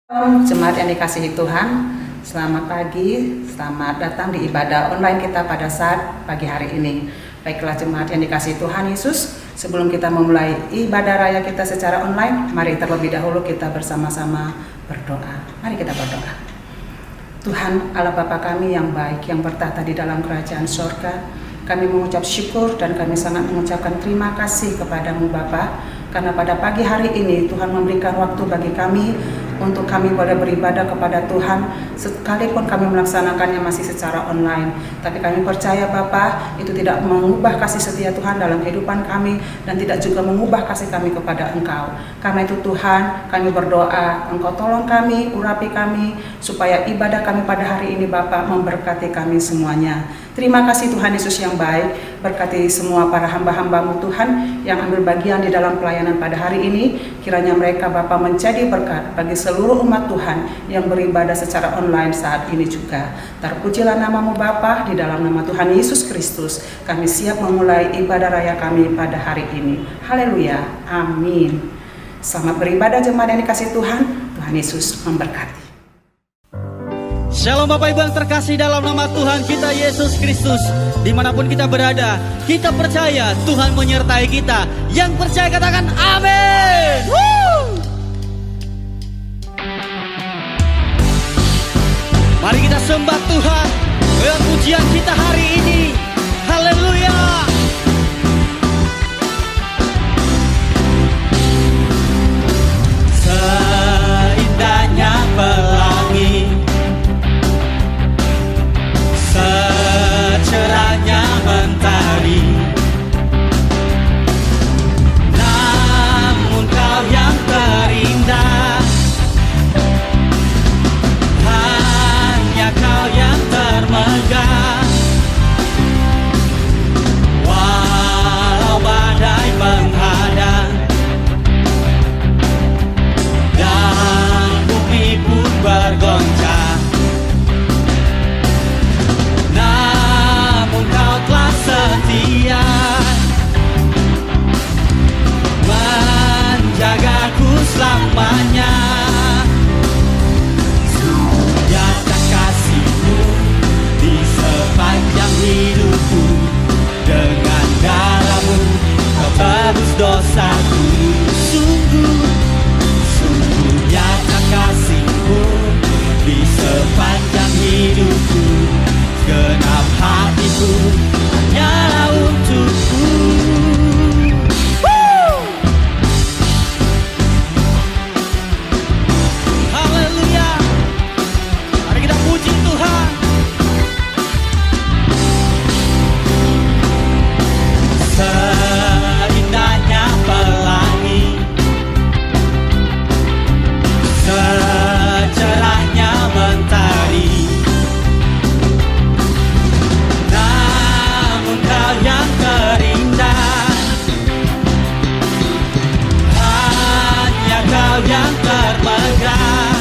Jemaat yang dikasihi Tuhan, selamat pagi, selamat datang di ibadah online kita pada saat pagi hari ini. Baiklah jemaat yang dikasihi Tuhan Yesus, sebelum kita memulai ibadah raya kita secara online, mari terlebih dahulu kita bersama-sama berdoa. Mari kita berdoa. Tuhan Allah Bapa kami yang baik, yang bertata di dalam kerajaan surga, kami mengucap syukur dan kami sangat mengucapkan terima kasih kepadamu Bapa, karena pada pagi hari ini Tuhan memberikan waktu bagi kami untuk kami boleh beribadah kepada Tuhan, sekalipun kami melaksanakannya masih secara online. Tapi kami percaya Bapa, itu tidak mengubah kasih setia Tuhan dalam kehidupan kami dan tidak juga mengubah kasih kami kepada Engkau. Karena itu Tuhan, kami berdoa, Engkau tolong kami, urapi kami, supaya ibadah kami pada hari ini Bapa memberkati kami semuanya. Terima kasih Tuhan Yesus yang baik, berkati semua para hamba-hambamu Tuhan yang ambil bagian di dalam pelayanan pada hari ini. Kiranya mereka Bapa menjadi berkat bagi seluruh umat Tuhan yang beribadah secara online saat ini juga. Terpujilah namamu Bapa, di dalam nama Tuhan Yesus Kristus kami siap memulai ibadah raya kami pada hari ini. Haleluya, amin. Selamat beribadah jemaat yang dikasihi Tuhan. Tuhan Yesus memberkati. Shalom Bapak Ibu yang terkasih dalam nama Tuhan kita Yesus Kristus. Dimanapun kita berada, kita percaya Tuhan menyertai kita. Yang percaya katakan amin. Mari kita sembah Tuhan dengan pujian kita hari ini. Haleluya. Seindahnya pelangi, secerahnya mentari, namun kau yang terindah, hanya kau yang termegah. Walau badai menghadang dan bumi pun bergoncang, setia menjagaku selamanya. Nyata kasihmu di sepanjang hidupku, dengan darahmu kau tebus dosaku. Sungguh nyata kasihmu di sepanjang hidupku, genap hatiku hanyalah untukmu. Haleluya. Mari kita puji Tuhan. Seindahnya pelangi, secerahnya mentari, yang terindah, hanya kau yang termegah.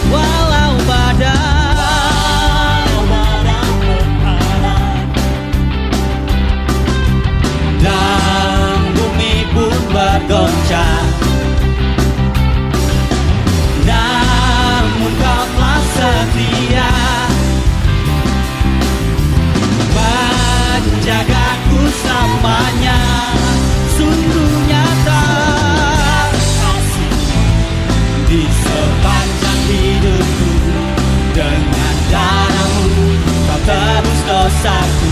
Walau badai dan bumi pun bergoncang, namun kau telah setia menjagaku selamanya. Sungguh nyata di sepanjang hidupku, dengan darahmu kau tebus dosaku.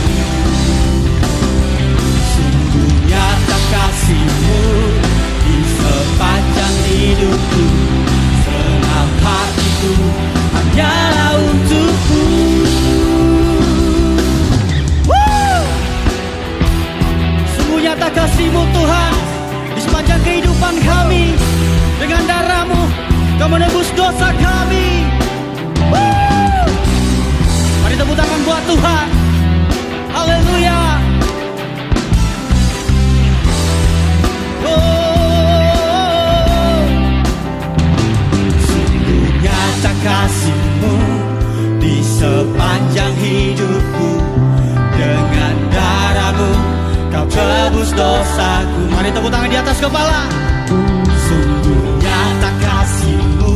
Sungguh nyata kasihmu di sepanjang hidupku, senang hatiku hanyalah untukmu. Nyata kasih-Mu Tuhan di sepanjang kehidupan kami. Dengan darah-Mu Kau menebus dosa kami. Mari tepuk tangan buat Tuhan. Haleluya. Sungguh nyata kasih-Mu di sepanjang hidupku, dengan darah-Mu Kau tebus dosaku. Mari tepuk tangan di atas kepala. Sungguh nyata kasih-Mu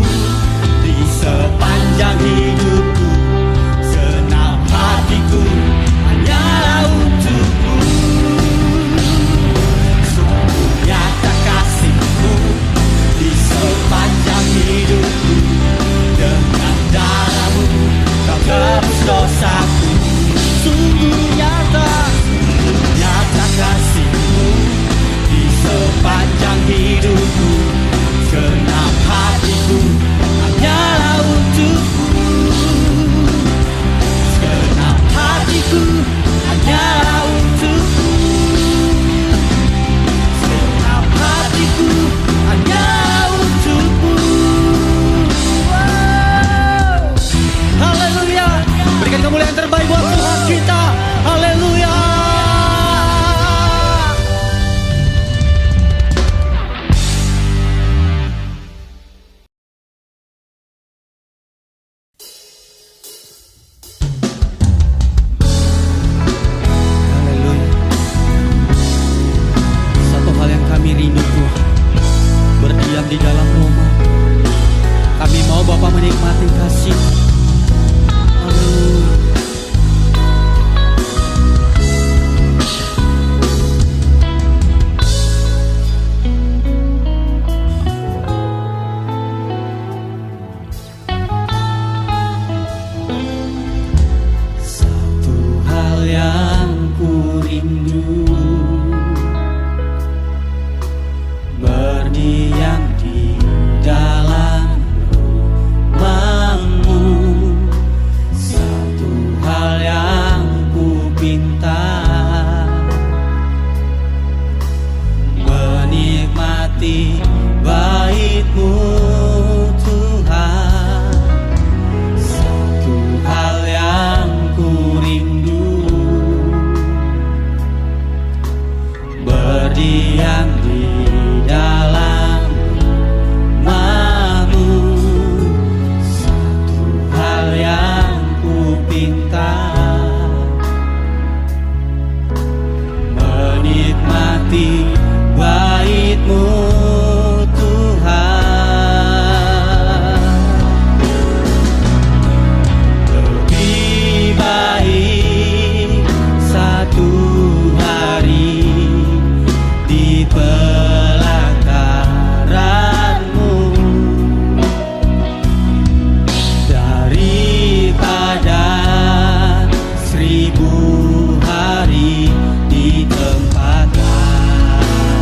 yang di dalam rumahmu, satu hal yang ku pinta, menikmati bait-Mu Tuhan. Satu hal yang ku rindu, berdiam di dalam rumah-Mu, satu hal yang ku pinta, menikmati bait-Mu Tuhan. Lebih baik satu hari di pelataran-Mu daripada 1000 hari di tempat lain.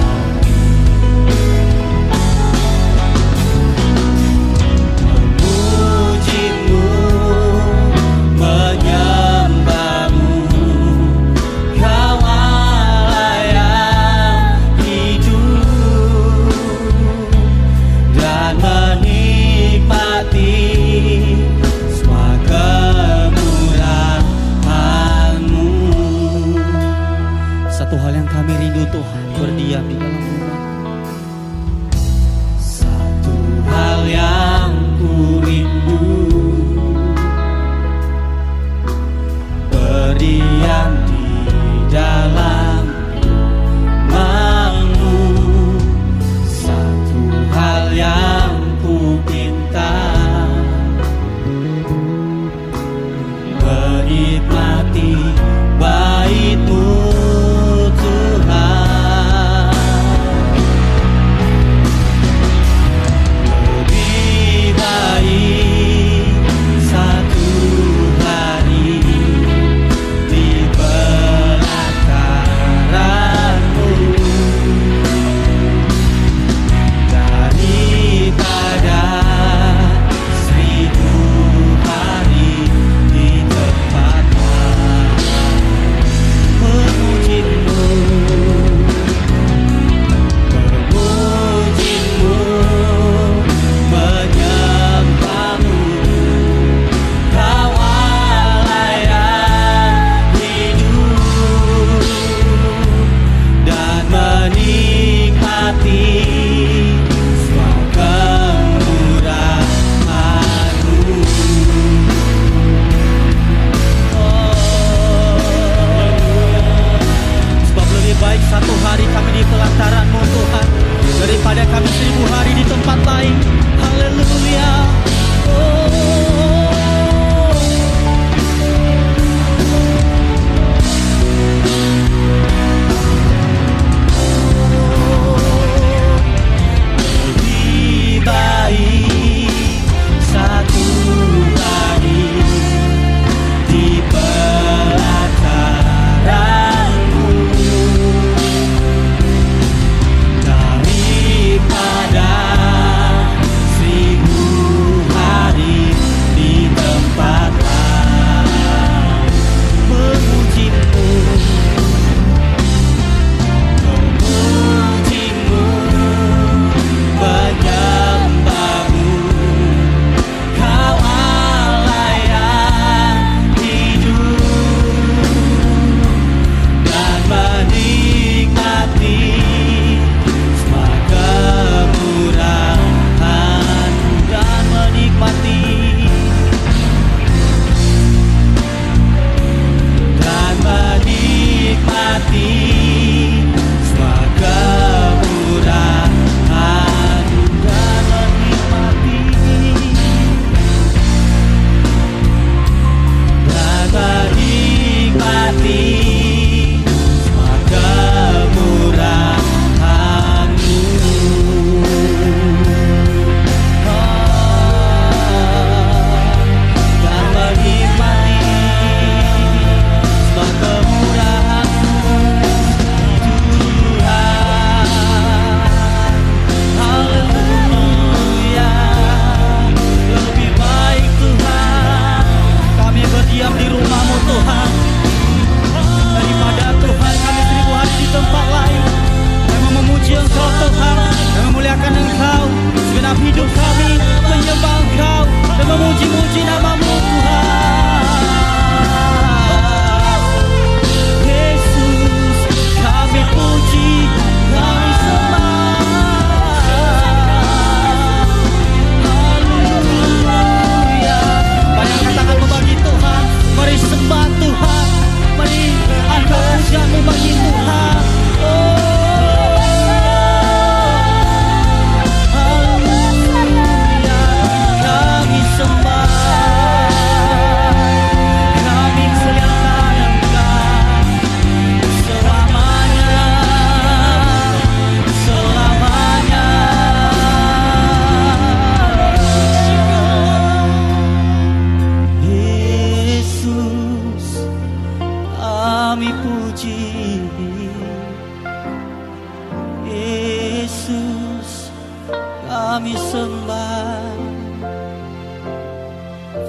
kami sembah.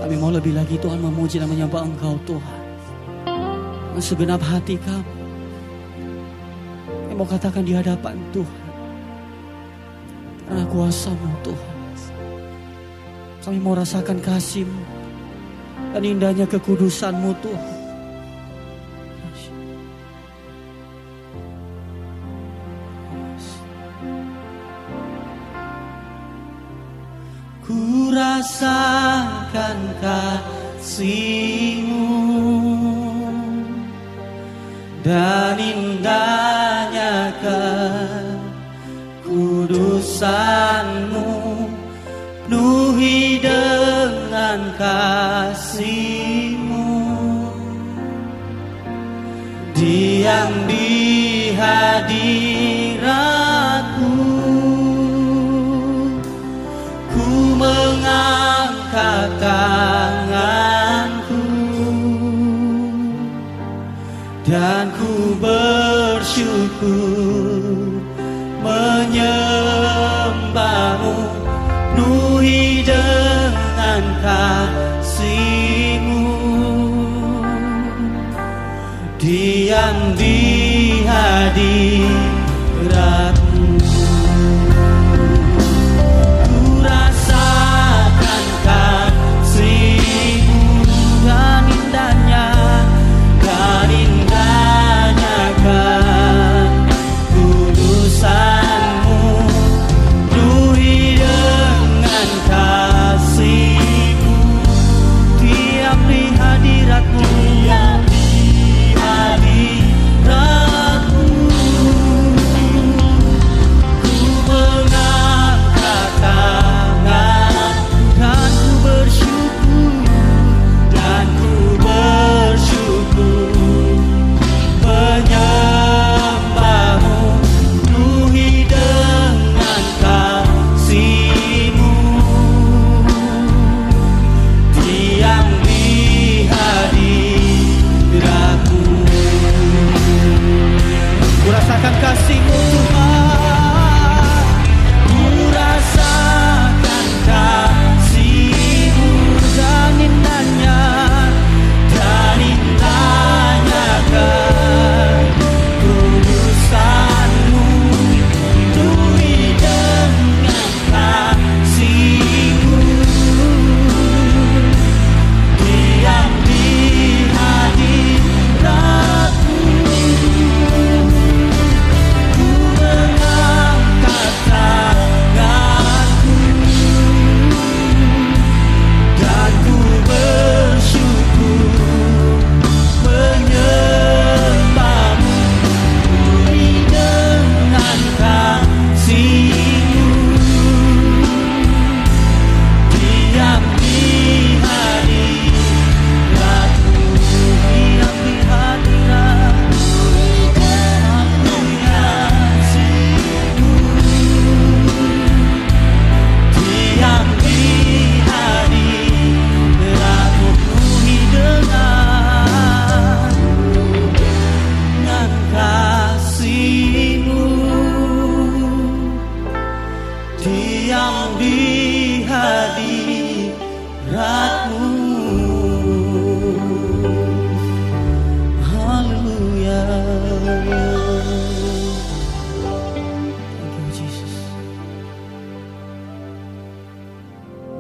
Kami mau lebih lagi Tuhan memuji dan menyembah Engkau Tuhan. Dengan segenap hati kami. Kami mau katakan di hadapan Tuhan. Karena kuasa-Mu Tuhan. Kami mau rasakan kasih-Mu. Dan indahnya kekudusan-Mu Tuhan. Ku rasakan kasih-Mu dan indahnya kekudusan-Mu, penuhi dengan kasih-Mu, diam di hadirat-Mu. Mengangkat tanganku dan ku bersyukur menyembah-Mu, penuhi dengan kasih-Mu, diam di hadirat-Mu.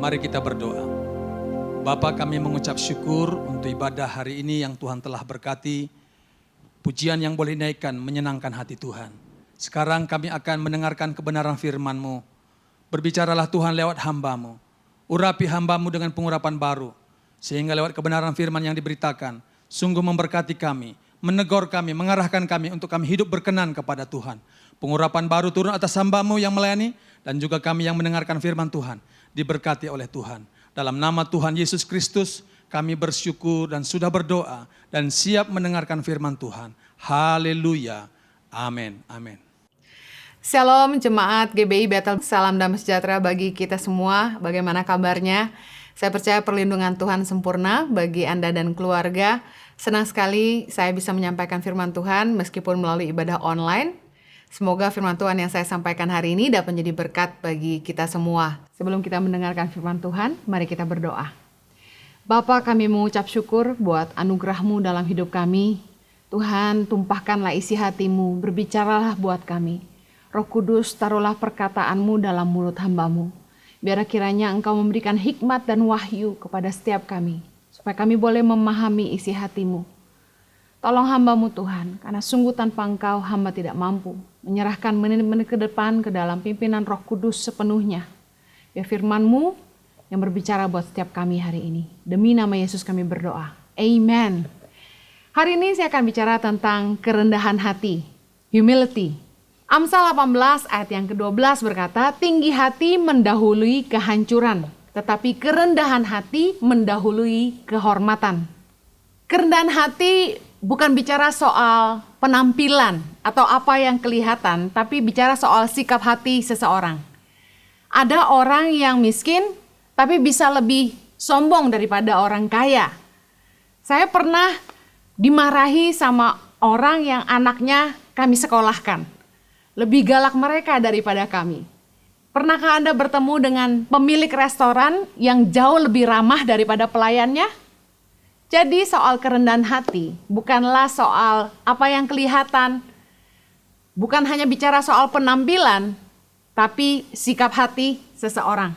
Mari kita berdoa. Bapa, kami mengucap syukur untuk ibadah hari ini yang Tuhan telah berkati. Pujian yang boleh dinaikkan menyenangkan hati Tuhan. Sekarang kami akan mendengarkan kebenaran firman-Mu. Berbicaralah Tuhan lewat hamba-Mu. Urapi hamba-Mu dengan pengurapan baru. Sehingga lewat kebenaran firman yang diberitakan, sungguh memberkati kami, menegur kami, mengarahkan kami untuk kami hidup berkenan kepada Tuhan. Pengurapan baru turun atas hamba-Mu yang melayani, dan juga kami yang mendengarkan firman Tuhan, diberkati oleh Tuhan. Dalam nama Tuhan Yesus Kristus, kami bersyukur dan sudah berdoa dan siap mendengarkan firman Tuhan. Haleluya. Amin. Amin. Shalom jemaat GBI Bethel, salam damai sejahtera bagi kita semua. Bagaimana kabarnya? Saya percaya perlindungan Tuhan sempurna bagi Anda dan keluarga. Senang sekali saya bisa menyampaikan firman Tuhan meskipun melalui ibadah online. Semoga firman Tuhan yang saya sampaikan hari ini dapat menjadi berkat bagi kita semua. Sebelum kita mendengarkan firman Tuhan, mari kita berdoa. Bapa, kami mengucap syukur buat anugerah-Mu dalam hidup kami. Tuhan, tumpahkanlah isi hati-Mu, berbicaralah buat kami. Roh Kudus, taruhlah perkataan-Mu dalam mulut hamba-Mu. Biar kiranya Engkau memberikan hikmat dan wahyu kepada setiap kami, supaya kami boleh memahami isi hati-Mu. Tolong hamba-Mu Tuhan, karena sungguh tanpa Engkau hamba tidak mampu menyerahkan menit-menit ke depan ke dalam pimpinan Roh Kudus sepenuhnya. Biar firman-Mu yang berbicara buat setiap kami hari ini. Demi nama Yesus kami berdoa. Amen. Hari ini saya akan bicara tentang kerendahan hati, humility. Amsal 18 ayat yang ke-12 berkata, tinggi hati mendahului kehancuran, tetapi kerendahan hati mendahului kehormatan. Kerendahan hati bukan bicara soal penampilan atau apa yang kelihatan, tapi bicara soal sikap hati seseorang. Ada orang yang miskin, tapi bisa lebih sombong daripada orang kaya. Saya pernah dimarahi sama orang yang anaknya kami sekolahkan. Lebih galak mereka daripada kami. Pernahkah Anda bertemu dengan pemilik restoran yang jauh lebih ramah daripada pelayannya? Jadi soal kerendahan hati bukanlah soal apa yang kelihatan, bukan hanya bicara soal penampilan, tapi sikap hati seseorang.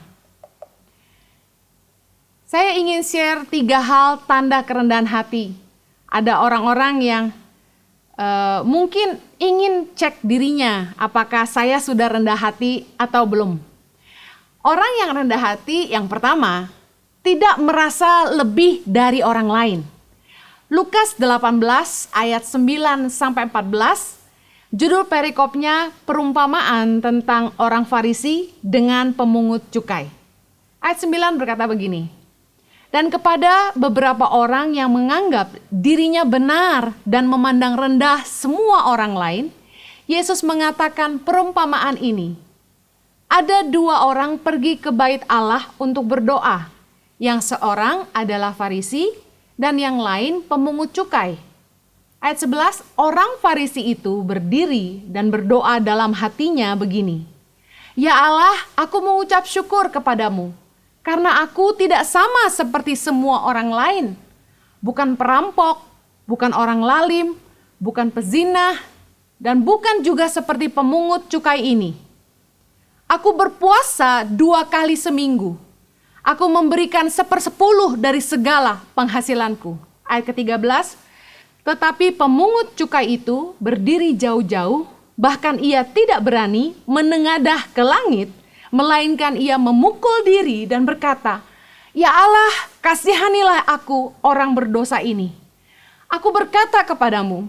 Saya ingin share 3 hal tanda kerendahan hati. Ada orang-orang yang mungkin ingin cek dirinya, apakah saya sudah rendah hati atau belum. Orang yang rendah hati yang pertama, tidak merasa lebih dari orang lain. Lukas 18 ayat 9-14, judul perikopnya perumpamaan tentang orang Farisi dengan pemungut cukai. Ayat 9 berkata begini, dan kepada beberapa orang yang menganggap dirinya benar dan memandang rendah semua orang lain, Yesus mengatakan perumpamaan ini. Ada 2 orang pergi ke bait Allah untuk berdoa. Yang seorang adalah Farisi dan yang lain pemungut cukai. Ayat 11, orang Farisi itu berdiri dan berdoa dalam hatinya begini. Ya Allah, aku mengucap syukur kepadamu. Karena aku tidak sama seperti semua orang lain. Bukan perampok, bukan orang lalim, bukan pezinah, dan bukan juga seperti pemungut cukai ini. Aku berpuasa 2 kali seminggu. Aku memberikan 1/10 dari segala penghasilanku. Ayat ke-13, tetapi pemungut cukai itu berdiri jauh-jauh, bahkan ia tidak berani menengadah ke langit, melainkan ia memukul diri dan berkata, ya Allah, kasihanilah aku orang berdosa ini. Aku berkata kepadamu,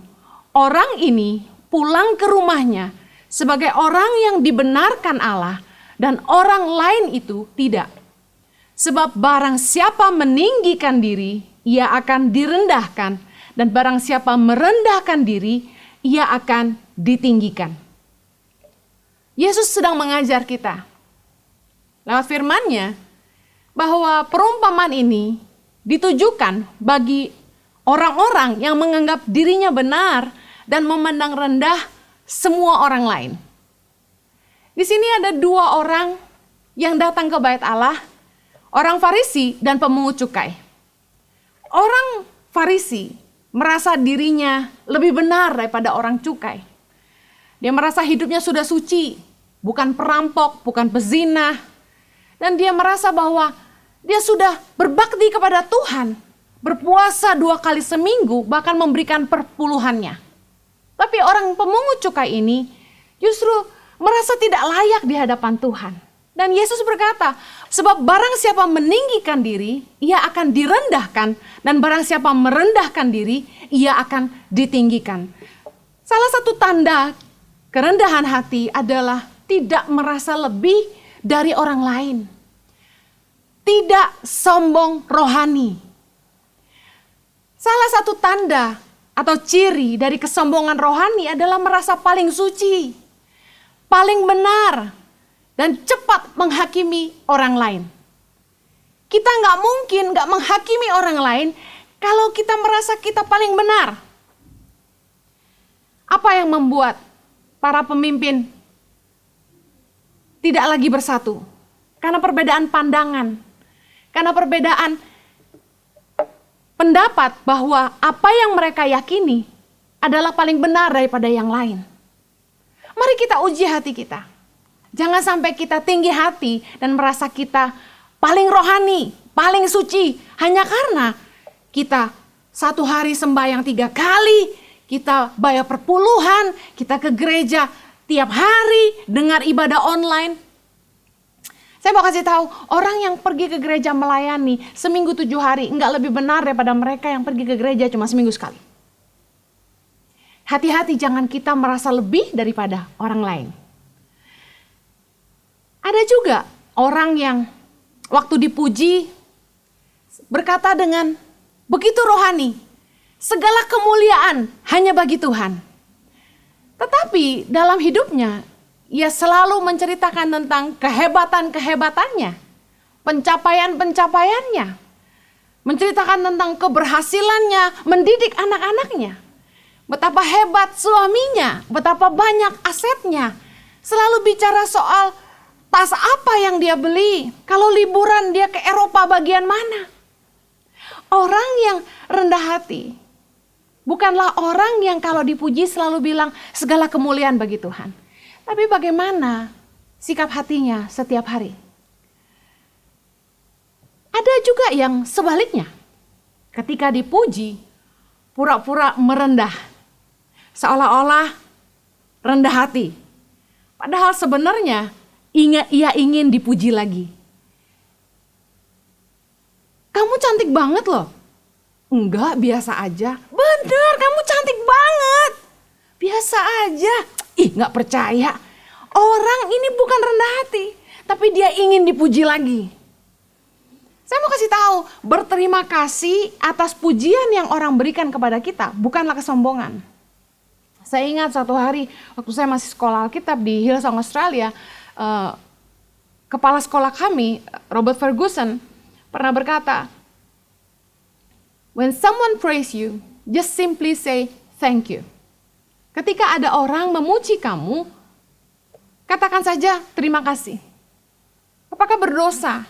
orang ini pulang ke rumahnya sebagai orang yang dibenarkan Allah dan orang lain itu tidak. Sebab barang siapa meninggikan diri, ia akan direndahkan, dan barang siapa merendahkan diri, ia akan ditinggikan. Yesus sedang mengajar kita lewat firman-Nya bahwa perumpamaan ini ditujukan bagi orang-orang yang menganggap dirinya benar dan memandang rendah semua orang lain. Di sini ada 2 orang yang datang ke bait Allah, orang Farisi dan pemungut cukai. Orang Farisi merasa dirinya lebih benar daripada orang cukai. Dia merasa hidupnya sudah suci, bukan perampok, bukan pezinah. Dan dia merasa bahwa dia sudah berbakti kepada Tuhan, berpuasa 2 kali seminggu, bahkan memberikan perpuluhannya. Tapi orang pemungut cukai ini justru merasa tidak layak di hadapan Tuhan. Dan Yesus berkata, sebab barang siapa meninggikan diri, ia akan direndahkan, dan barang siapa merendahkan diri, ia akan ditinggikan. Salah satu tanda kerendahan hati adalah tidak merasa lebih dari orang lain. Tidak sombong rohani. Salah satu tanda atau ciri dari kesombongan rohani adalah merasa paling suci, paling benar, dan cepat menghakimi orang lain. Kita nggak mungkin nggak menghakimi orang lain kalau kita merasa kita paling benar. Apa yang membuat para pemimpin tidak lagi bersatu. Karena perbedaan pandangan, karena perbedaan pendapat bahwa apa yang mereka yakini adalah paling benar daripada yang lain. Mari kita uji hati kita. Jangan sampai kita tinggi hati dan merasa kita paling rohani, paling suci. Hanya karena kita satu hari sembahyang 3 kali, kita bayar perpuluhan, kita ke gereja tiap hari, dengar ibadah online. Saya mau kasih tahu, orang yang pergi ke gereja melayani seminggu 7 hari enggak lebih benar daripada mereka yang pergi ke gereja cuma seminggu sekali. Hati-hati, jangan kita merasa lebih daripada orang lain. Ada juga orang yang waktu dipuji berkata dengan begitu rohani, segala kemuliaan hanya bagi Tuhan. Tetapi dalam hidupnya, ia selalu menceritakan tentang kehebatan-kehebatannya, pencapaian-pencapaiannya, menceritakan tentang keberhasilannya, mendidik anak-anaknya, betapa hebat suaminya, betapa banyak asetnya, selalu bicara soal tas apa yang dia beli, kalau liburan dia ke Eropa bagian mana. Orang yang rendah hati bukanlah orang yang kalau dipuji selalu bilang segala kemuliaan bagi Tuhan. Tapi bagaimana sikap hatinya setiap hari? Ada juga yang sebaliknya. Ketika dipuji, pura-pura merendah. Seolah-olah rendah hati. Padahal sebenarnya ia ingin dipuji lagi. Kamu cantik banget loh. Enggak, biasa aja. Bener, kamu cantik banget. Biasa aja. Ih, gak percaya. Orang ini bukan rendah hati, tapi dia ingin dipuji lagi. Saya mau kasih tahu, berterima kasih atas pujian yang orang berikan kepada kita bukanlah kesombongan. Saya ingat satu hari waktu saya masih sekolah Alkitab di Hillsong Australia, kepala sekolah kami, Robert Ferguson, pernah berkata, "When someone praise you, just simply say thank you." Ketika ada orang memuji kamu, katakan saja terima kasih. Apakah berdosa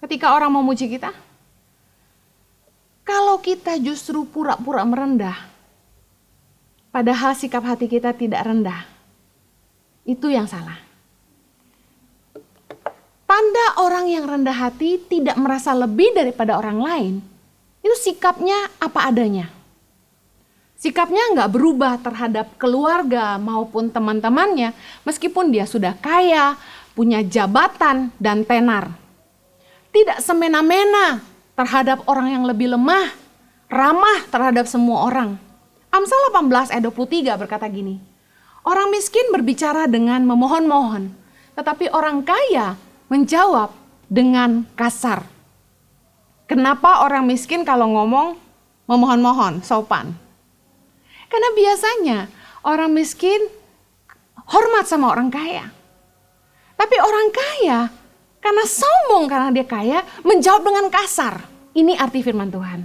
ketika orang memuji kita? Kalau kita justru pura-pura merendah, padahal sikap hati kita tidak rendah, itu yang salah. Tanda orang yang rendah hati tidak merasa lebih daripada orang lain, itu sikapnya apa adanya. Sikapnya nggak berubah terhadap keluarga maupun teman-temannya, meskipun dia sudah kaya, punya jabatan dan tenar. Tidak semena-mena terhadap orang yang lebih lemah, ramah terhadap semua orang. Amsal 18 ayat 23 berkata gini, orang miskin berbicara dengan memohon-mohon, tetapi orang kaya menjawab dengan kasar. Kenapa orang miskin kalau ngomong memohon-mohon, sopan? Karena biasanya orang miskin hormat sama orang kaya. Tapi orang kaya karena sombong karena dia kaya menjawab dengan kasar. Ini arti firman Tuhan.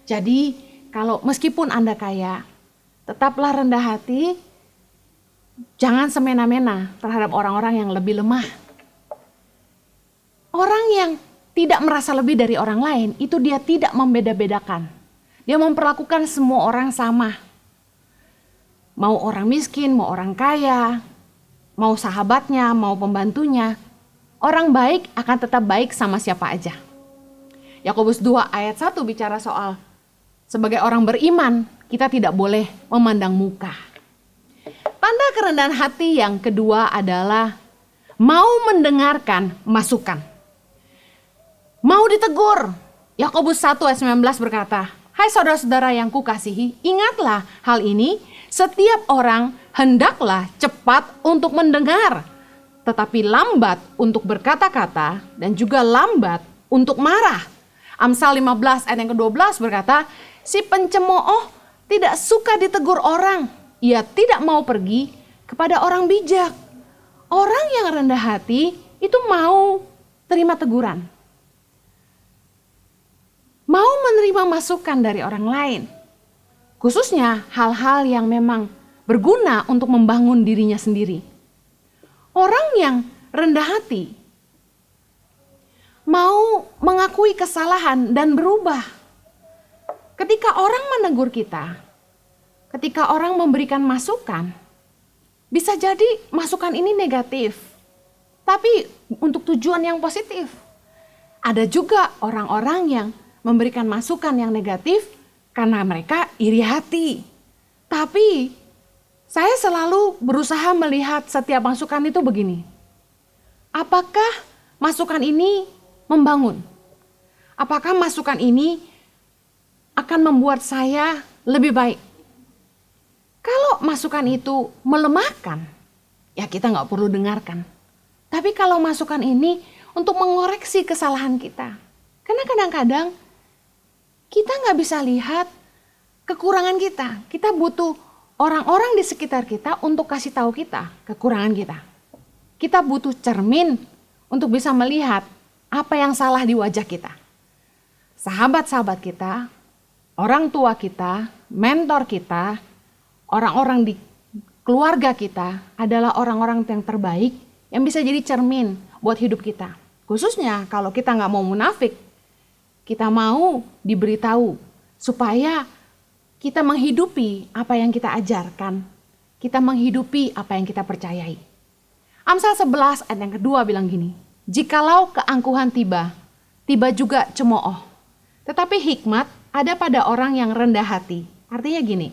Jadi kalau meskipun Anda kaya, tetaplah rendah hati. Jangan semena-mena terhadap orang-orang yang lebih lemah. Orang yang tidak merasa lebih dari orang lain, itu dia tidak membeda-bedakan. Dia memperlakukan semua orang sama. Mau orang miskin, mau orang kaya, mau sahabatnya, mau pembantunya. Orang baik akan tetap baik sama siapa aja. Yakobus 2 ayat 1 bicara soal sebagai orang beriman, kita tidak boleh memandang muka. Tanda kerendahan hati yang kedua adalah mau mendengarkan masukan. Mau ditegur. Yakobus 1 ayat 19 berkata, hai saudara-saudara yang kukasihi, ingatlah hal ini, setiap orang hendaklah cepat untuk mendengar, tetapi lambat untuk berkata-kata dan juga lambat untuk marah. Amsal 15 ayat yang ke-12 berkata, si pencemooh tidak suka ditegur orang, ia tidak mau pergi kepada orang bijak. Orang yang rendah hati itu mau terima teguran. Mau menerima masukan dari orang lain. Khususnya hal-hal yang memang berguna untuk membangun dirinya sendiri. Orang yang rendah hati mau mengakui kesalahan dan berubah. Ketika orang menegur kita, ketika orang memberikan masukan, bisa jadi masukan ini negatif, tapi untuk tujuan yang positif. Ada juga orang-orang yang memberikan masukan yang negatif karena mereka iri hati. Tapi saya selalu berusaha melihat setiap masukan itu begini. Apakah masukan ini membangun? Apakah masukan ini akan membuat saya lebih baik? Kalau masukan itu melemahkan, ya kita nggak perlu dengarkan. Tapi kalau masukan ini untuk mengoreksi kesalahan kita. Karena kadang-kadang kita nggak bisa lihat kekurangan kita. Kita butuh orang-orang di sekitar kita untuk kasih tahu kita kekurangan kita. Kita butuh cermin untuk bisa melihat apa yang salah di wajah kita. Sahabat-sahabat kita, orang tua kita, mentor kita, orang-orang di keluarga kita adalah orang-orang yang terbaik yang bisa jadi cermin buat hidup kita. Khususnya kalau kita nggak mau munafik, kita mau diberitahu supaya kita menghidupi apa yang kita ajarkan, kita menghidupi apa yang kita percayai. Amsal 11 ayat yang kedua bilang gini, jikalau keangkuhan tiba, tiba juga cemooh. Tetapi hikmat ada pada orang yang rendah hati. Artinya gini,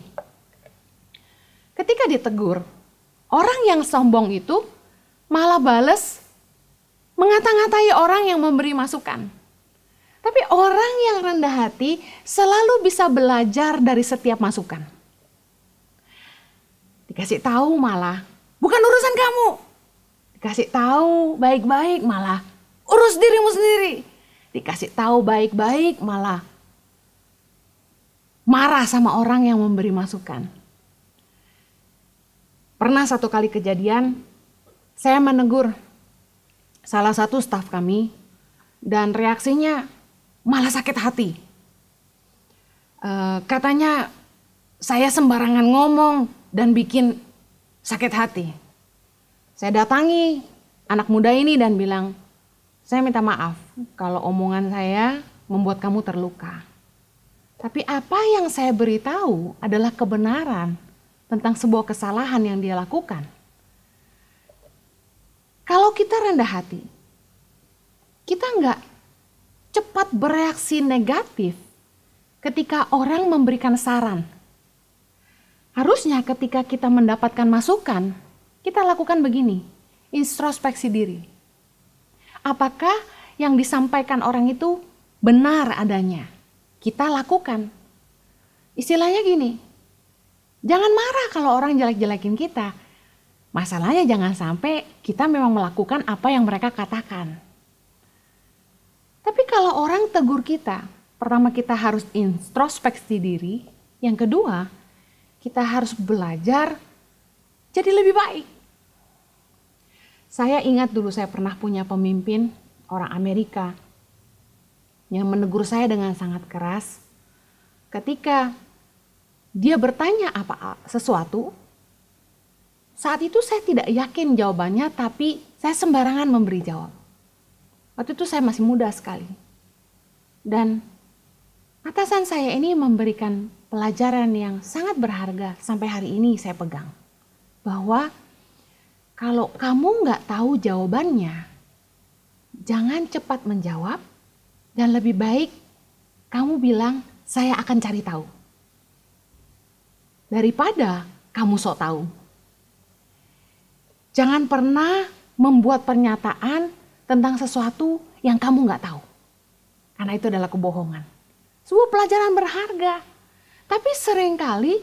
ketika ditegur, orang yang sombong itu malah bales mengata-ngatai orang yang memberi masukan. Tapi orang yang rendah hati selalu bisa belajar dari setiap masukan. Dikasih tahu malah, bukan urusan kamu. Dikasih tahu baik-baik malah, urus dirimu sendiri. Dikasih tahu baik-baik malah, marah sama orang yang memberi masukan. Pernah satu kali kejadian, saya menegur salah satu staf kami dan reaksinya malah sakit hati. Katanya saya sembarangan ngomong dan bikin sakit hati. Saya datangi anak muda ini dan bilang, saya minta maaf kalau omongan saya membuat kamu terluka. Tapi apa yang saya beritahu adalah kebenaran tentang sebuah kesalahan yang dia lakukan. Kalau kita rendah hati, kita nggak cepat bereaksi negatif ketika orang memberikan saran. Harusnya ketika kita mendapatkan masukan, kita lakukan begini, introspeksi diri. Apakah yang disampaikan orang itu benar adanya? Kita lakukan. Istilahnya gini, jangan marah kalau orang jelek-jelekin kita. Masalahnya jangan sampai kita memang melakukan apa yang mereka katakan. Tapi kalau orang tegur kita, pertama kita harus introspeksi diri. Yang kedua, kita harus belajar jadi lebih baik. Saya ingat dulu saya pernah punya pemimpin orang Amerika yang menegur saya dengan sangat keras. Ketika dia bertanya sesuatu, saat itu saya tidak yakin jawabannya, tapi saya sembarangan memberi jawab. Waktu itu saya masih muda sekali. Dan atasan saya ini memberikan pelajaran yang sangat berharga sampai hari ini saya pegang. Bahwa kalau kamu nggak tahu jawabannya, jangan cepat menjawab dan lebih baik kamu bilang saya akan cari tahu. Daripada kamu sok tahu. Jangan pernah membuat pernyataan tentang sesuatu yang kamu nggak tahu. Karena itu adalah kebohongan. Sebuah pelajaran berharga. Tapi seringkali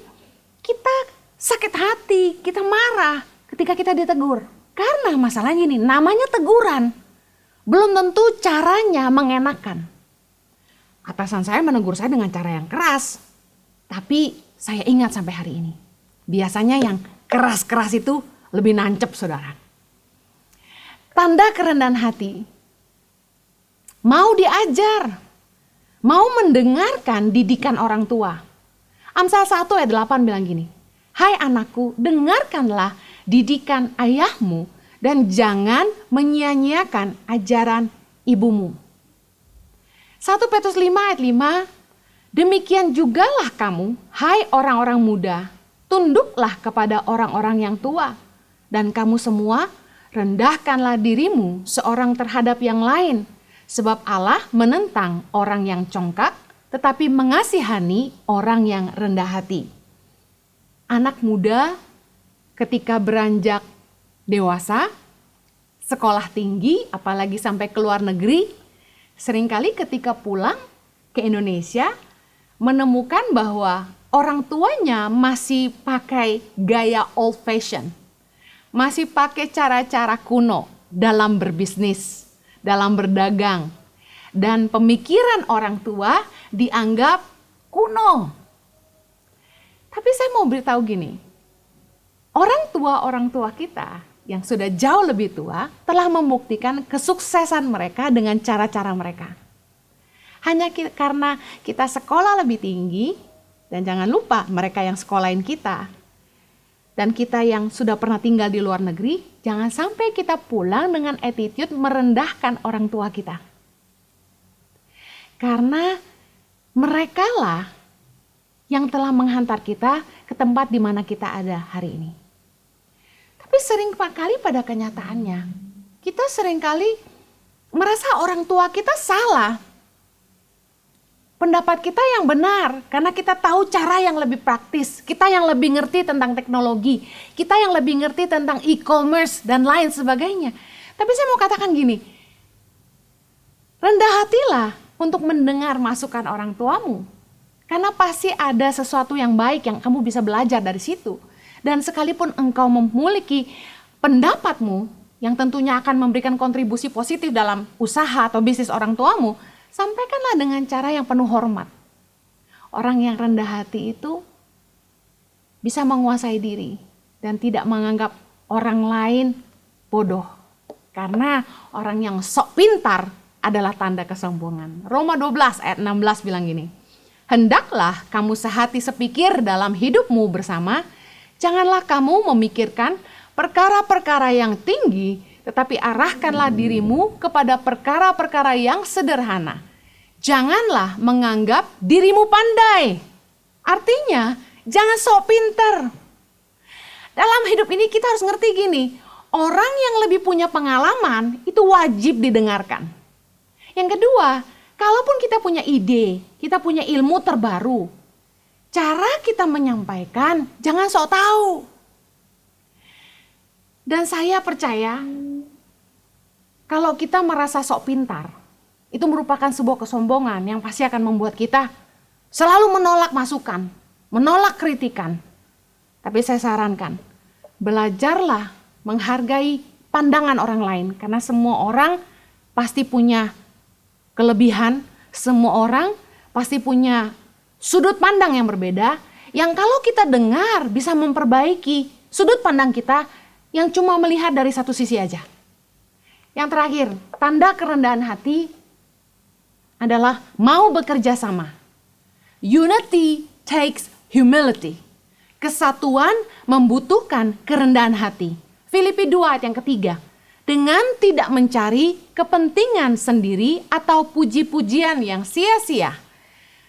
kita sakit hati, kita marah ketika kita ditegur. Karena masalahnya ini, namanya teguran. Belum tentu caranya mengenakan. Atasan saya menegur saya dengan cara yang keras. Tapi saya ingat sampai hari ini. Biasanya yang keras-keras itu lebih nancep, saudara. Tanda kerendahan hati. Mau diajar. Mau mendengarkan didikan orang tua. Amsal 1 ayat 8 bilang gini. Hai anakku, dengarkanlah didikan ayahmu dan jangan menyia-nyiakan ajaran ibumu. 1 Petrus 5 ayat 5, demikian jugalah kamu, hai orang-orang muda, tunduklah kepada orang-orang yang tua. Dan kamu semua, rendahkanlah dirimu seorang terhadap yang lain. Sebab Allah menentang orang yang congkak, tetapi mengasihani orang yang rendah hati. Anak muda ketika beranjak dewasa, sekolah tinggi, apalagi sampai ke luar negeri, seringkali ketika pulang ke Indonesia, menemukan bahwa orang tuanya masih pakai gaya old fashion, masih pakai cara-cara kuno dalam berbisnis, dalam berdagang, dan pemikiran orang tua dianggap kuno. Tapi saya mau beritahu gini, orang tua kita yang sudah jauh lebih tua telah membuktikan kesuksesan mereka dengan cara-cara mereka. Hanya karena kita sekolah lebih tinggi, dan jangan lupa mereka yang sekolahin kita, dan kita yang sudah pernah tinggal di luar negeri, jangan sampai kita pulang dengan attitude merendahkan orang tua kita. Karena merekalah yang telah menghantar kita ke tempat di mana kita ada hari ini. Tapi sering kali pada kenyataannya, kita seringkali merasa orang tua kita salah. Pendapat kita yang benar, karena kita tahu cara yang lebih praktis, kita yang lebih ngerti tentang teknologi, kita yang lebih ngerti tentang e-commerce dan lain sebagainya. Tapi saya mau katakan gini, rendah hatilah untuk mendengar masukan orang tuamu, karena pasti ada sesuatu yang baik yang kamu bisa belajar dari situ. Dan sekalipun engkau memiliki pendapatmu yang tentunya akan memberikan kontribusi positif dalam usaha atau bisnis orang tuamu, sampaikanlah dengan cara yang penuh hormat. Orang yang rendah hati itu bisa menguasai diri dan tidak menganggap orang lain bodoh. Karena orang yang sok pintar adalah tanda kesombongan. Roma 12 ayat 16 bilang gini, hendaklah kamu sehati sepikir dalam hidupmu bersama, janganlah kamu memikirkan perkara-perkara yang tinggi, tetapi arahkanlah dirimu kepada perkara-perkara yang sederhana. Janganlah menganggap dirimu pandai. Artinya, jangan sok pinter. Dalam hidup ini kita harus ngerti gini, orang yang lebih punya pengalaman itu wajib didengarkan. Yang kedua, kalaupun kita punya ide, kita punya ilmu terbaru, cara kita menyampaikan jangan sok tahu. Dan saya percaya, kalau kita merasa sok pintar, itu merupakan sebuah kesombongan yang pasti akan membuat kita selalu menolak masukan, menolak kritikan. Tapi saya sarankan, belajarlah menghargai pandangan orang lain, karena semua orang pasti punya kelebihan, semua orang pasti punya sudut pandang yang berbeda, yang kalau kita dengar bisa memperbaiki sudut pandang kita yang cuma melihat dari satu sisi aja. Yang terakhir, tanda kerendahan hati adalah mau bekerja sama. Unity takes humility. Kesatuan membutuhkan kerendahan hati. Filipi 2 ayat yang ketiga. Dengan tidak mencari kepentingan sendiri atau puji-pujian yang sia-sia.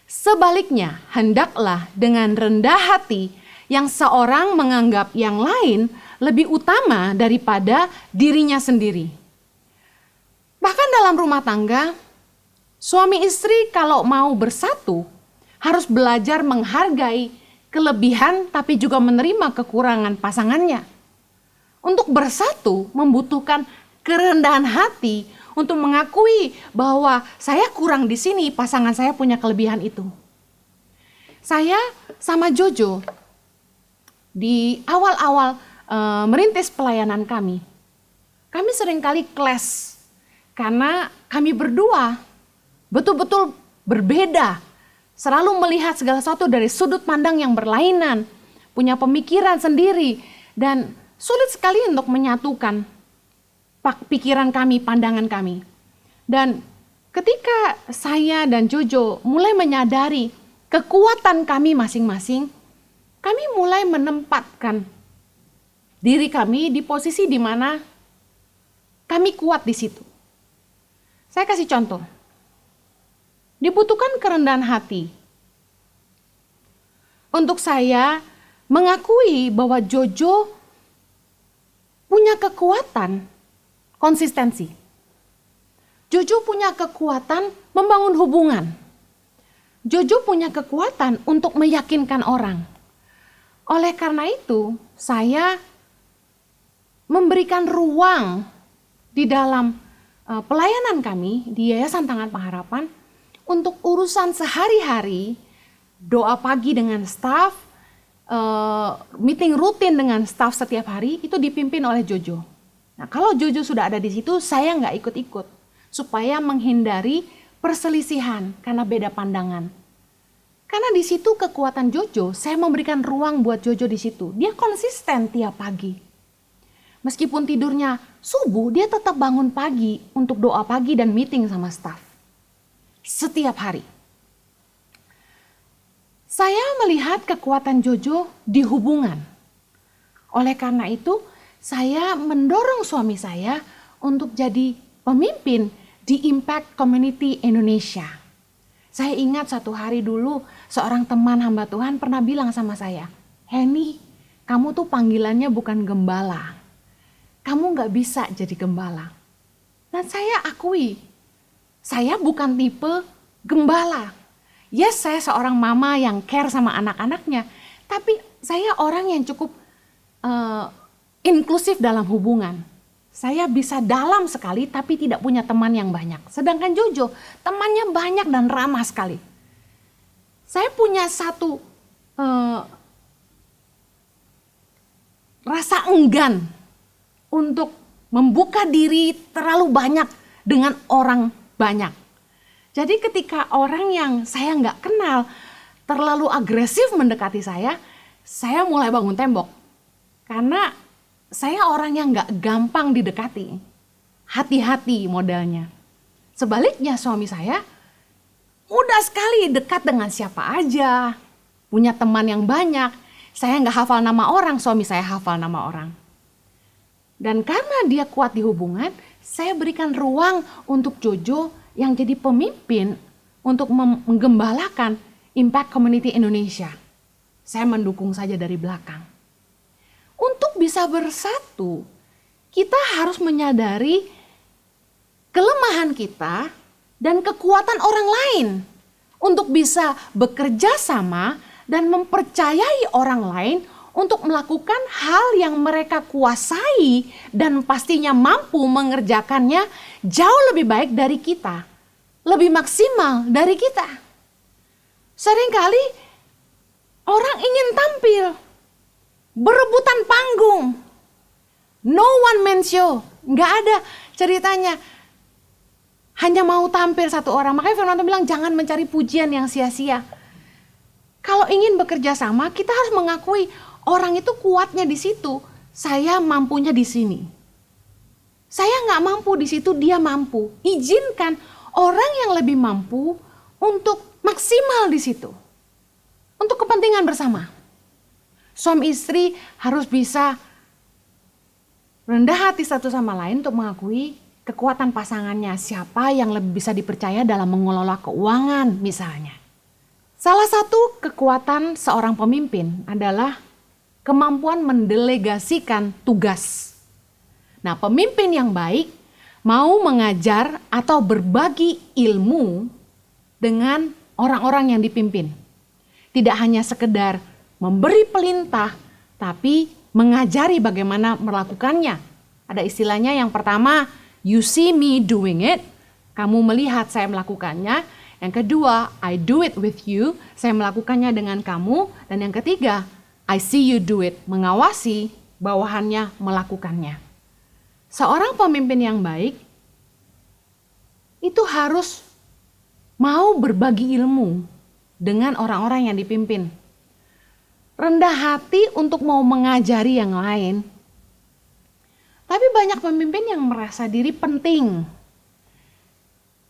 Sebaliknya, hendaklah dengan rendah hati yang seorang menganggap yang lain lebih utama daripada dirinya sendiri. Bahkan dalam rumah tangga, suami istri kalau mau bersatu harus belajar menghargai kelebihan tapi juga menerima kekurangan pasangannya. Untuk bersatu membutuhkan kerendahan hati untuk mengakui bahwa saya kurang di sini, pasangan saya punya kelebihan itu. Saya sama Jojo di awal-awal merintis pelayanan kami seringkali clash karena kami berdua betul-betul berbeda, selalu melihat segala sesuatu dari sudut pandang yang berlainan, punya pemikiran sendiri, dan sulit sekali untuk menyatukan pikiran kami, pandangan kami. Dan ketika saya dan Jojo mulai menyadari kekuatan kami masing-masing, kami mulai menempatkan diri kami di posisi di mana kami kuat di situ. Saya kasih contoh. Dibutuhkan kerendahan hati untuk saya mengakui bahwa Jojo punya kekuatan konsistensi. Jojo punya kekuatan membangun hubungan. Jojo punya kekuatan untuk meyakinkan orang. Oleh karena itu, saya memberikan ruang di dalam pelayanan kami di Yayasan Tangan Pengharapan untuk urusan sehari-hari, doa pagi dengan staf, meeting rutin dengan staf setiap hari itu dipimpin oleh Jojo. Nah, kalau Jojo sudah ada di situ, saya nggak ikut-ikut supaya menghindari perselisihan karena beda pandangan. Karena di situ kekuatan Jojo, saya memberikan ruang buat Jojo di situ. Dia konsisten tiap pagi. Meskipun tidurnya subuh, dia tetap bangun pagi untuk doa pagi dan meeting sama staf. Setiap hari. Saya melihat kekuatan Jojo di hubungan. Oleh karena itu, saya mendorong suami saya untuk jadi pemimpin di Impact Community Indonesia. Saya ingat satu hari dulu seorang teman hamba Tuhan pernah bilang sama saya, Henny, kamu tuh panggilannya bukan gembala. Kamu gak bisa jadi gembala. Dan saya akui, saya bukan tipe gembala. Yes, saya seorang mama yang care sama anak-anaknya. Tapi saya orang yang cukup inklusif dalam hubungan. Saya bisa dalam sekali tapi tidak punya teman yang banyak. Sedangkan Jojo temannya banyak dan ramah sekali. Saya punya satu rasa enggan untuk membuka diri terlalu banyak dengan orang banyak. Jadi ketika orang yang saya nggak kenal terlalu agresif mendekati saya mulai bangun tembok. Karena saya orang yang nggak gampang didekati. Hati-hati modelnya. Sebaliknya suami saya mudah sekali dekat dengan siapa aja. Punya teman yang banyak. Saya nggak hafal nama orang, suami saya hafal nama orang. Dan karena dia kuat di hubungan, saya berikan ruang untuk Jojo yang jadi pemimpin untuk menggembalakan Impact Community Indonesia. Saya mendukung saja dari belakang. Untuk bisa bersatu, kita harus menyadari kelemahan kita dan kekuatan orang lain untuk bisa bekerja sama dan mempercayai orang lain untuk melakukan hal yang mereka kuasai dan pastinya mampu mengerjakannya jauh lebih baik dari kita, lebih maksimal dari kita. Seringkali orang ingin tampil, berebutan panggung, no one man show, nggak ada ceritanya. Hanya mau tampil satu orang. Makanya Firman Tuhan bilang jangan mencari pujian yang sia-sia. Kalau ingin bekerja sama, kita harus mengakui orang itu kuatnya di situ. Saya mampunya di sini. Saya nggak mampu di situ, dia mampu. Izinkan orang yang lebih mampu untuk maksimal di situ. Untuk kepentingan bersama. Suami istri harus bisa rendah hati satu sama lain untuk mengakui kekuatan pasangannya. Siapa yang lebih bisa dipercaya dalam mengelola keuangan misalnya. Salah satu kekuatan seorang pemimpin adalah kemampuan mendelegasikan tugas. Nah, pemimpin yang baik mau mengajar atau berbagi ilmu dengan orang-orang yang dipimpin. Tidak hanya sekedar memberi perintah, tapi mengajari bagaimana melakukannya. Ada istilahnya yang pertama, you see me doing it, kamu melihat saya melakukannya. Yang kedua, I do it with you, saya melakukannya dengan kamu. Dan yang ketiga, I see you do it, mengawasi bawahannya melakukannya. Seorang pemimpin yang baik itu harus mau berbagi ilmu dengan orang-orang yang dipimpin. Rendah hati untuk mau mengajari yang lain. Tapi banyak pemimpin yang merasa diri penting.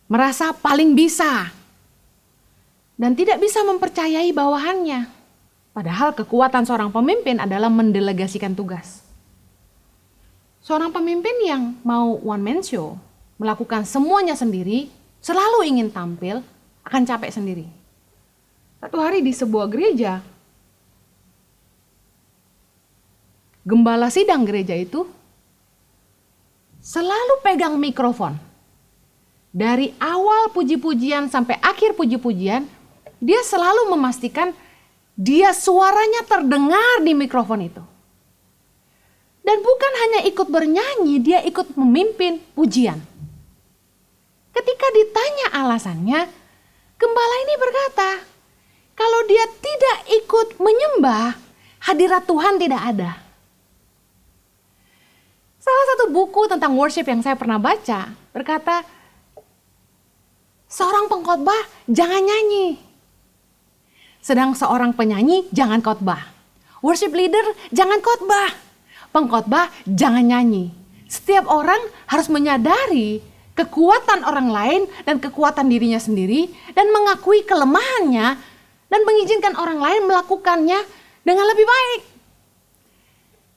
Merasa paling bisa. Dan tidak bisa mempercayai bawahannya. Padahal kekuatan seorang pemimpin adalah mendelegasikan tugas. Seorang pemimpin yang mau one man show, melakukan semuanya sendiri, selalu ingin tampil, akan capek sendiri. Satu hari di sebuah gereja, gembala sidang gereja itu selalu pegang mikrofon. Dari awal puji-pujian sampai akhir puji-pujian, dia selalu memastikan dia suaranya terdengar di mikrofon itu. Dan bukan hanya ikut bernyanyi, dia ikut memimpin pujian. Ketika ditanya alasannya, gembala ini berkata, kalau dia tidak ikut menyembah, hadirat Tuhan tidak ada. Salah satu buku tentang worship yang saya pernah baca berkata, seorang pengkhotbah jangan nyanyi. Sedang seorang penyanyi jangan khotbah. Worship leader jangan khotbah. Pengkhotbah jangan nyanyi. Setiap orang harus menyadari kekuatan orang lain dan kekuatan dirinya sendiri dan mengakui kelemahannya dan mengizinkan orang lain melakukannya dengan lebih baik.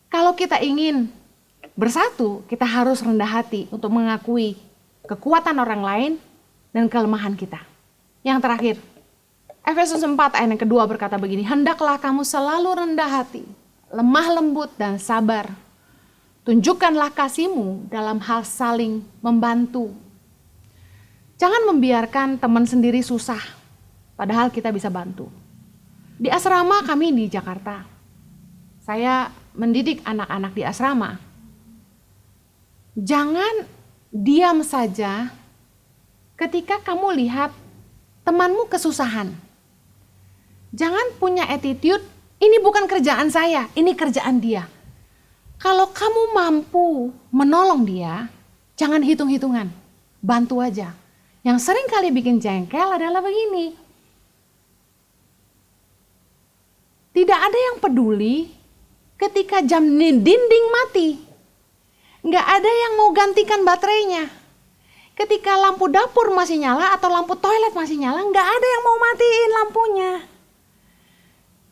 Kalau kita ingin bersatu, kita harus rendah hati untuk mengakui kekuatan orang lain dan kelemahan kita. Yang terakhir, Efesus 4 ayat yang kedua berkata begini, hendaklah kamu selalu rendah hati, lemah lembut dan sabar. Tunjukkanlah kasihmu dalam hal saling membantu. Jangan membiarkan teman sendiri susah, padahal kita bisa bantu. Di asrama kami di Jakarta, saya mendidik anak-anak di asrama. Jangan diam saja ketika kamu lihat temanmu kesusahan. Jangan punya attitude, ini bukan kerjaan saya, ini kerjaan dia. Kalau kamu mampu menolong dia, jangan hitung-hitungan, bantu aja. Yang sering kali bikin jengkel adalah begini. Tidak ada yang peduli ketika jam dinding mati. Nggak ada yang mau gantikan baterainya. Ketika lampu dapur masih nyala atau lampu toilet masih nyala, nggak ada yang mau matiin lampunya.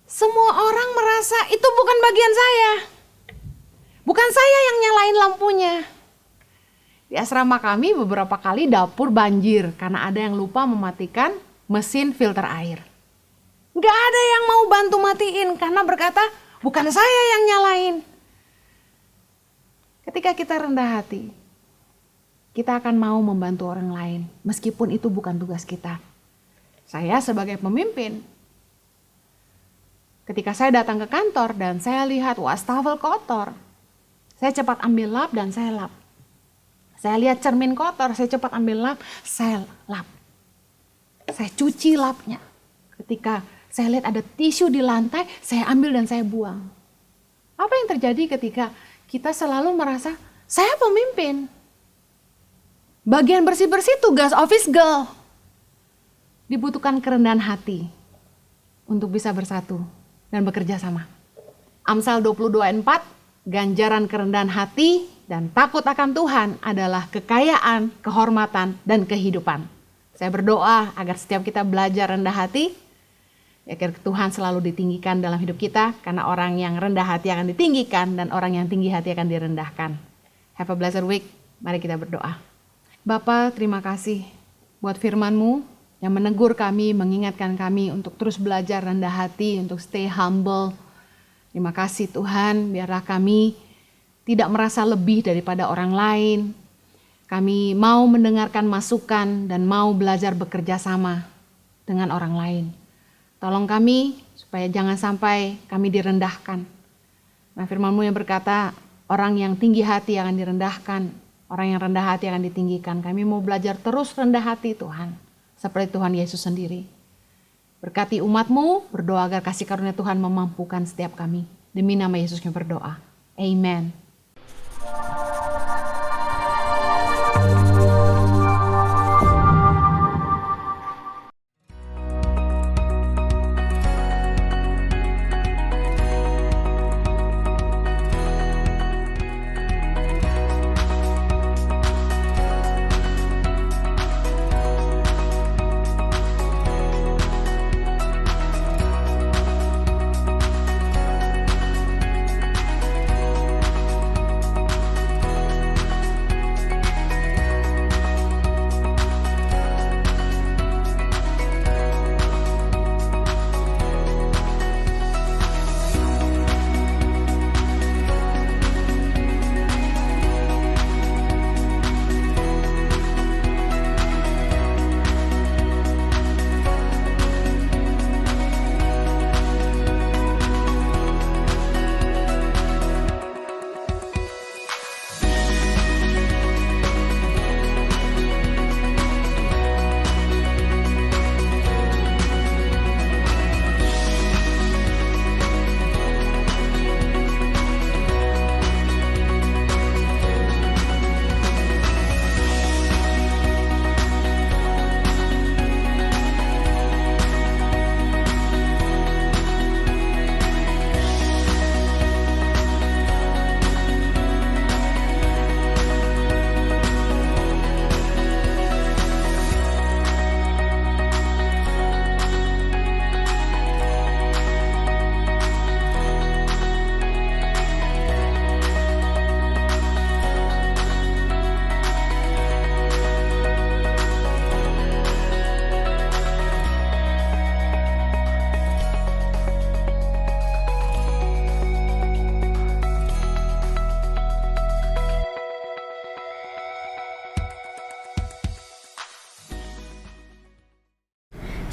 Semua orang merasa itu bukan bagian saya. Bukan saya yang nyalain lampunya. Di asrama kami beberapa kali dapur banjir karena ada yang lupa mematikan mesin filter air. Nggak ada yang mau bantu matiin karena berkata, bukan saya yang nyalain. Ketika kita rendah hati, kita akan mau membantu orang lain, meskipun itu bukan tugas kita. Saya sebagai pemimpin, ketika saya datang ke kantor dan saya lihat wastafel kotor, saya cepat ambil lap dan saya lap. Saya lihat cermin kotor, saya cepat ambil lap, saya lap. Saya cuci lapnya. Ketika saya lihat ada tisu di lantai, saya ambil dan saya buang. Apa yang terjadi ketika kita selalu merasa, saya pemimpin. Bagian bersih-bersih tugas office girl. Dibutuhkan kerendahan hati untuk bisa bersatu dan bekerja sama. Amsal 22:4, ganjaran kerendahan hati dan takut akan Tuhan adalah kekayaan, kehormatan, dan kehidupan. Saya berdoa agar setiap kita belajar rendah hati, agar Tuhan selalu ditinggikan dalam hidup kita, karena orang yang rendah hati akan ditinggikan dan orang yang tinggi hati akan direndahkan. Have a blessed week. Mari kita berdoa. Bapa, terima kasih buat firman-Mu yang menegur kami, mengingatkan kami untuk terus belajar rendah hati, untuk stay humble. Terima kasih Tuhan, biarlah kami tidak merasa lebih daripada orang lain. Kami mau mendengarkan masukan dan mau belajar bekerja sama dengan orang lain. Tolong kami supaya jangan sampai kami direndahkan. Nah, firman-Mu yang berkata, orang yang tinggi hati akan direndahkan, orang yang rendah hati akan ditinggikan. Kami mau belajar terus rendah hati Tuhan, seperti Tuhan Yesus sendiri. Berkati umat-Mu, berdoa agar kasih karunia Tuhan memampukan setiap kami. Demi nama Yesus kami berdoa. Amen.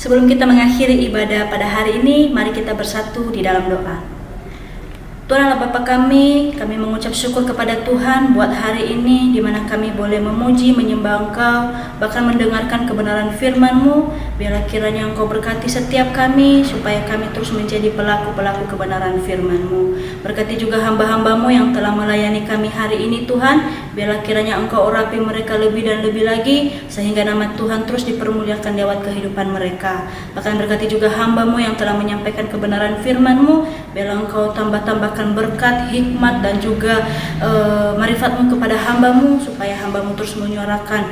Sebelum kita mengakhiri ibadah pada hari ini, mari kita bersatu di dalam doa. Tuhan Allah Bapa kami mengucap syukur kepada Tuhan buat hari ini di mana kami boleh memuji, menyembah Engkau, bahkan mendengarkan kebenaran firman-Mu. Biarlah kiranya Engkau berkati setiap kami supaya kami terus menjadi pelaku-pelaku kebenaran firman-Mu. Berkati juga hamba-hamba-Mu yang telah melayani kami hari ini Tuhan. Biarlah kiranya Engkau urapi mereka lebih dan lebih lagi sehingga nama Tuhan terus dipermuliakan lewat kehidupan mereka. Bahkan berkati juga hamba-Mu yang telah menyampaikan kebenaran firman-Mu. Biarlah Engkau tambah-tambahkan berkat, hikmat dan juga marifat-Mu kepada hamba-Mu supaya hamba-Mu terus menyuarakan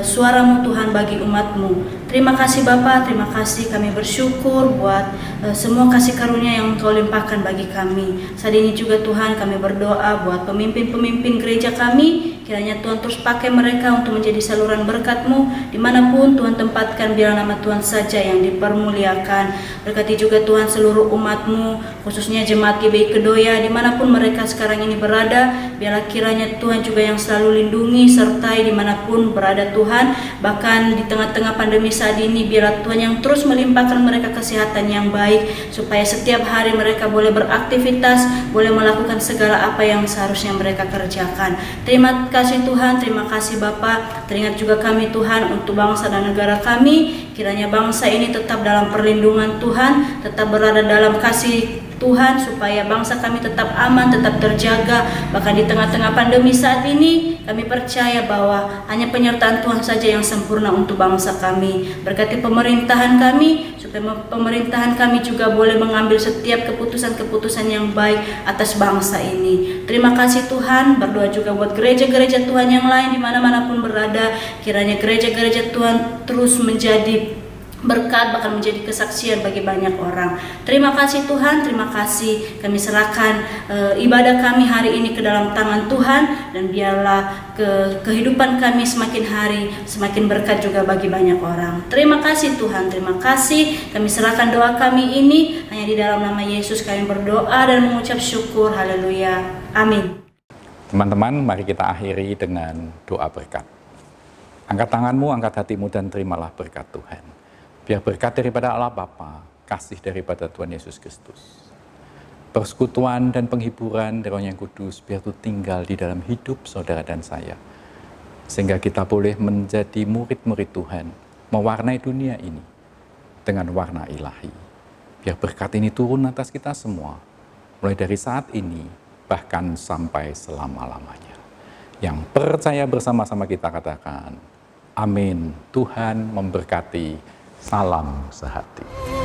suara-Mu Tuhan bagi umat-Mu. Terima kasih Bapa, terima kasih, kami bersyukur buat semua kasih karunia yang Engkau limpahkan bagi kami. Saat ini juga Tuhan kami berdoa buat pemimpin-pemimpin gereja kami. Kiranya Tuhan terus pakai mereka untuk menjadi saluran berkat-Mu dimanapun Tuhan tempatkan, biar nama Tuhan saja yang dipermuliakan. Berkati juga Tuhan seluruh umat-Mu, khususnya jemaat GBI Kedoya dimanapun mereka sekarang ini berada. Biarlah kiranya Tuhan juga yang selalu lindungi sertai dimanapun berada Tuhan. Bahkan di tengah-tengah pandemi saat ini biarlah Tuhan yang terus melimpahkan mereka kesehatan yang baik supaya setiap hari mereka boleh beraktivitas, boleh melakukan segala apa yang seharusnya mereka kerjakan. Terima kasih Tuhan, terima kasih Bapa. Teringat juga kami Tuhan untuk bangsa dan negara kami. Kiranya bangsa ini tetap dalam perlindungan Tuhan, tetap berada dalam kasih Tuhan supaya bangsa kami tetap aman, tetap terjaga. Bahkan di tengah-tengah pandemi saat ini kami percaya bahwa hanya penyertaan Tuhan saja yang sempurna untuk bangsa kami. Berkati pemerintahan kami supaya pemerintahan kami juga boleh mengambil setiap keputusan-keputusan yang baik atas bangsa ini. Terima kasih Tuhan. Berdoa juga buat gereja-gereja Tuhan yang lain di mana-mana pun berada. Kiranya gereja-gereja Tuhan terus menjadi berkat, bahkan menjadi kesaksian bagi banyak orang. Terima kasih Tuhan, terima kasih. Kami serahkan ibadah kami hari ini ke dalam tangan Tuhan, dan biarlah kehidupan kami semakin hari semakin berkat juga bagi banyak orang. Terima kasih Tuhan, terima kasih. Kami serahkan doa kami ini hanya di dalam nama Yesus kami berdoa dan mengucap syukur. Haleluya. Amin. Teman-teman, mari kita akhiri dengan doa berkat. Angkat tanganmu, angkat hatimu, dan terimalah berkat Tuhan. Biar berkat daripada Allah Bapa, kasih daripada Tuhan Yesus Kristus, persekutuan dan penghiburan dari Roh yang Kudus biar itu tinggal di dalam hidup saudara dan saya, sehingga kita boleh menjadi murid-murid Tuhan, mewarnai dunia ini dengan warna ilahi. Biar berkat ini turun atas kita semua, mulai dari saat ini bahkan sampai selama-lamanya. Yang percaya bersama-sama kita katakan, amin. Tuhan memberkati. Salam sehati.